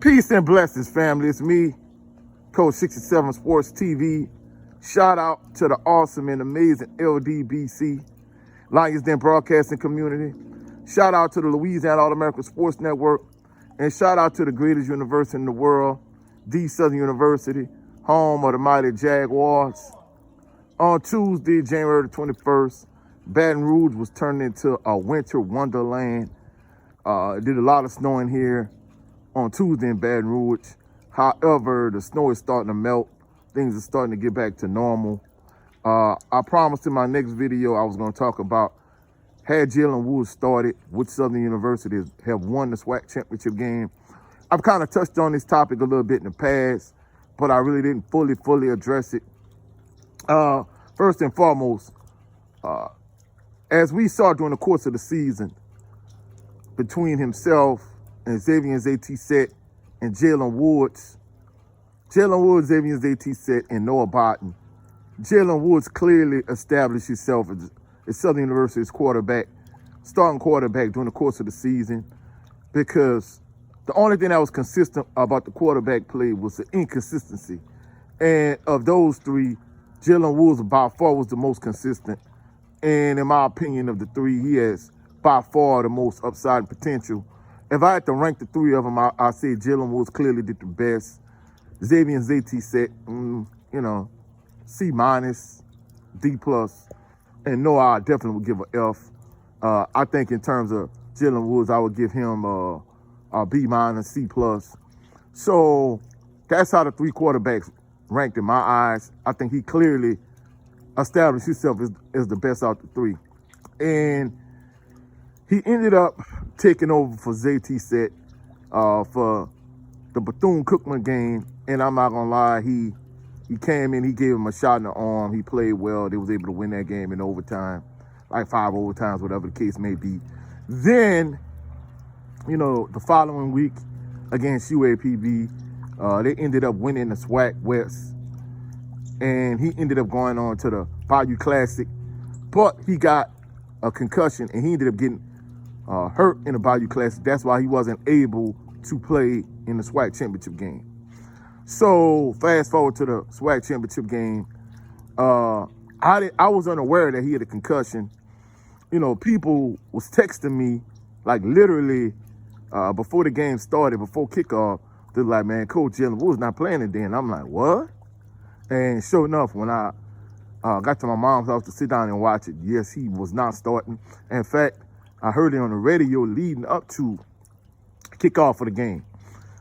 Peace and blessings, family. It's me, Coach 67 Sports TV. Shout out to the awesome and amazing LDBC, Lions Den Broadcasting Community. Shout out to the Louisiana All-American Sports Network. And shout out to the greatest university in the world, the Southern University, home of the mighty Jaguars. On Tuesday, January the 21st, Baton Rouge was turned into a winter wonderland. It did a lot of snowing here on Tuesday in Baton Rouge. However, the snow is starting to melt. Things are starting to get back to normal. I promised in my next video I was going to talk about had Jalen Woods started, would Southern University have won the SWAC Championship Game. I've kind of touched on this topic a little bit in the past, but I really didn't fully address it. First and foremost, as we saw during the course of the season, between himself and Xavier Set and Jalen Woods, Xavier Set, and Noah Barton, Jalen Woods clearly established himself as Southern University's starting quarterback during the course of the season, because the only thing that was consistent about the quarterback play was the inconsistency. And of those three, Jalen Woods by far was the most consistent. And in my opinion, of the three, he has by far the most upside and potential. If I had to rank the three of them, I'd say Jalen Woods clearly did the best. Xavier Set, C-, D+, and Noah I definitely would give an F. I think in terms of Jalen Woods, I would give him a B-, C+. So that's how the three quarterbacks ranked in my eyes. I think he clearly established himself as the best out the three. And he ended up taking over for Set for the Bethune-Cookman game. And I'm not gonna lie, he came in, he gave him a shot in the arm, he played well, they was able to win that game in overtime, like 5 overtimes, whatever the case may be. Then, the following week against UAPB, they ended up winning the SWAC West. And he ended up going on to the Bayou Classic, but he got a concussion and he ended up getting hurt in the Bayou Classic. That's why he wasn't able to play in the SWAC Championship Game. So fast forward to the SWAC Championship Game. I was unaware that he had a concussion. People was texting me, like literally before the game started, before kickoff. They're like, man, Coach Jalen Woods not playing today. And I'm like, what? And sure enough, when I got to my mom's house to sit down and watch it, yes, he was not starting. In fact, I heard it on the radio leading up to kickoff for the game.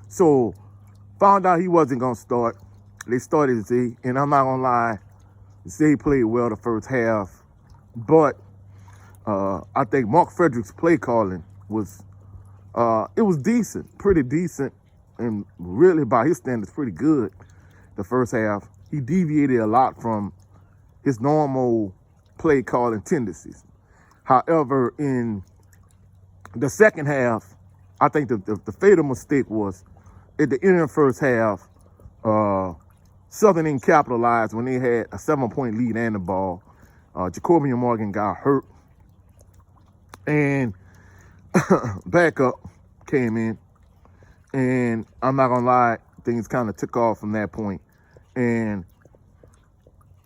So found out he wasn't going to start. They started Zay, and I'm not going to lie, Zay played well the first half. But I think Mark Frederick's play calling was decent, pretty decent, and really by his standards, pretty good the first half. He deviated a lot from his normal play calling tendencies. However, in the second half, I think the fatal mistake was at the end of the first half, Southern didn't capitalize when they had a 7-point lead and the ball. Jacoby Morgan got hurt. And backup came in. And I'm not going to lie, things kind of took off from that point. And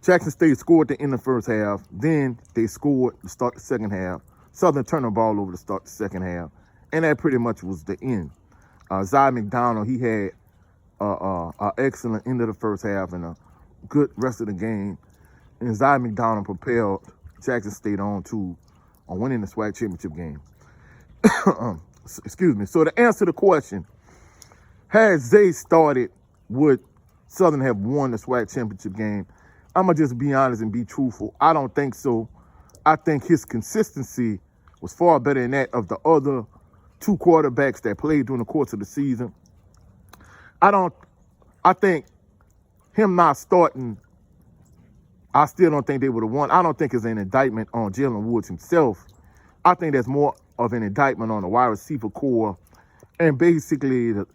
Jackson State scored at the end of the first half. Then they scored to start the second half. Southern turned the ball over to start the second half. And that pretty much was the end. Zai McDonald, he had an excellent end of the first half and a good rest of the game. And Zai McDonald propelled Jackson State on winning the SWAC Championship Game. Excuse me. So to answer the question, had Zay started, would Southern have won the SWAC Championship Game? I'm going to just be honest and be truthful. I don't think so. I think his consistency was far better than that of the other two quarterbacks that played during the course of the season. I think him not starting, I still don't think they would have won. I don't think it's an indictment on Jalen Woods himself. I think that's more of an indictment on the wide receiver core and basically the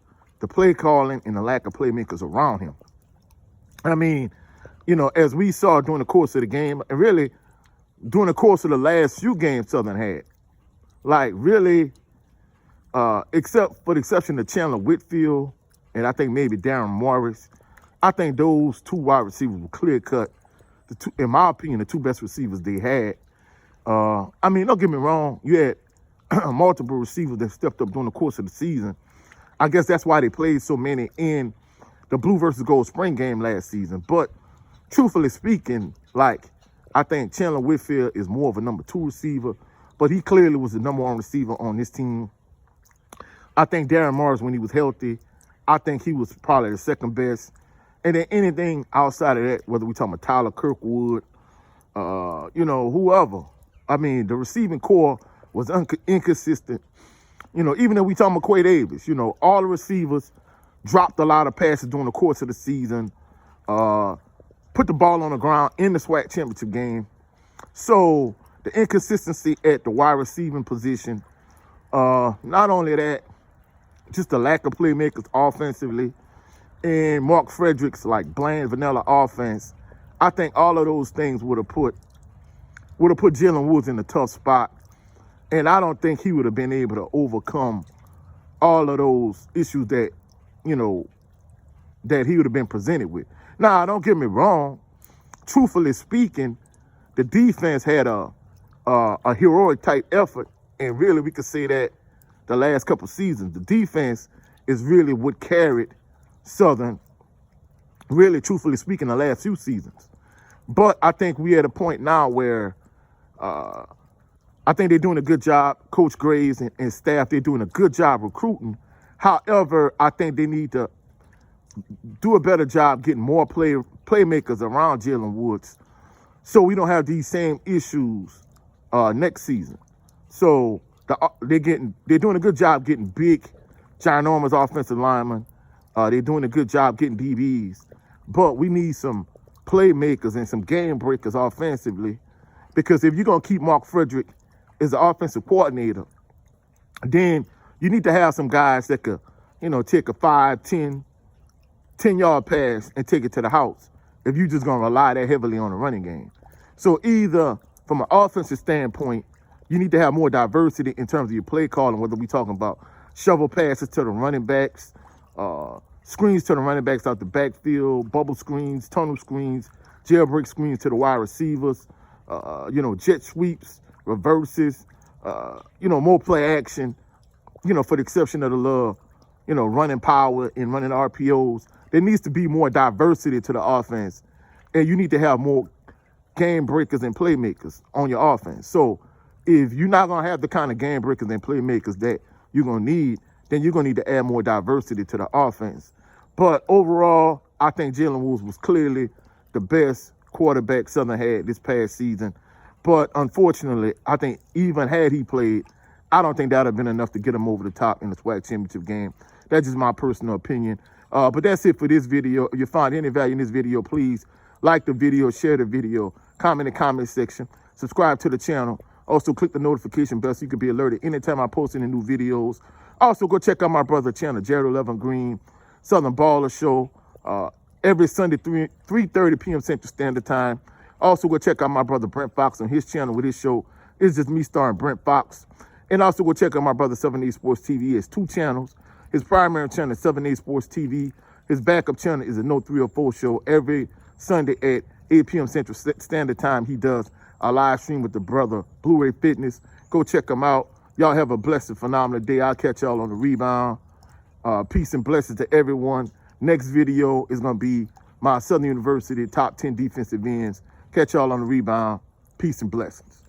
play calling and the lack of playmakers around him. I mean, as we saw during the course of the game, and really during the course of the last few games Southern had, like really, except for the exception of Chandler Whitfield and I think maybe Darren Morris. I think those two wide receivers were clear-cut, in my opinion, the two best receivers they had. I mean, don't get me wrong. You had multiple receivers that stepped up during the course of the season. I guess that's why they played so many in the Blue versus Gold spring game last season. But truthfully speaking, like, I think Chandler Whitfield is more of a number 2 receiver, but he clearly was the number 1 receiver on this team. I think Darren Morris, when he was healthy, I think he was probably the second best. And then anything outside of that, whether we're talking about Tyler Kirkwood, whoever. I mean, the receiving core was inconsistent. Even though we talking about Quay Davis, all the receivers dropped a lot of passes during the course of the season, put the ball on the ground in the SWAC Championship game. So the inconsistency at the wide receiving position, not only that, just the lack of playmakers offensively, and Mark Frederick's like bland vanilla offense. I think all of those things would have put Jalen Woods in a tough spot. And I don't think he would have been able to overcome all of those issues that, that he would have been presented with. Now, don't get me wrong. Truthfully speaking, the defense had a heroic type effort. And really, we could say that the last couple seasons, the defense is really what carried Southern, really, truthfully speaking, the last few seasons. But I think we're at a point now where I think they're doing a good job. Coach Graves and staff, they're doing a good job recruiting. However, I think they need to do a better job getting more playmakers around Jalen Woods so we don't have these same issues next season. So they're doing a good job getting big, ginormous offensive linemen. They're doing a good job getting DBs. But we need some playmakers and some game breakers offensively, because if you're going to keep Mark Frederick as the offensive coordinator, then you need to have some guys that could, take a 5, 10-yard pass and take it to the house if you're just going to rely that heavily on the running game. So either from an offensive standpoint, you need to have more diversity in terms of your play calling, whether we're talking about shovel passes to the running backs, screens to the running backs out the backfield, bubble screens, tunnel screens, jailbreak screens to the wide receivers, jet sweeps, reverses, more play action, for the exception of the little, running power and running RPOs. There needs to be more diversity to the offense, and you need to have more game breakers and playmakers on your offense. So if you're not going to have the kind of game breakers and playmakers that you're going to need, then you're going to need to add more diversity to the offense. But overall, I think Jalen Woods was clearly the best quarterback Southern had this past season. But unfortunately, I think even had he played, I don't think that would have been enough to get him over the top in the SWAC Championship game. That's just my personal opinion. But that's it for this video. If you find any value in this video, please like the video, share the video, comment in the comment section, subscribe to the channel. Also, click the notification bell so you can be alerted anytime I post any new videos. Also, go check out my brother's channel, Jared 11 Green, Southern Baller Show, every Sunday, 3:30 p.m. Central Standard Time. Also, go check out my brother Brent Fox on his channel with his show. It's just me starring Brent Fox. And also, go check out my brother 7A Sports TV. He has 2 channels. His primary channel is 7A Sports TV. His backup channel is the No 304 Show. Every Sunday at 8 p.m. Central Standard Time, he does a live stream with the brother Blu-ray Fitness. Go check him out. Y'all have a blessed, phenomenal day. I'll catch y'all on the rebound. Peace and blessings to everyone. Next video is going to be my Southern University top 10 defensive ends. Catch y'all on the rebound. Peace and blessings.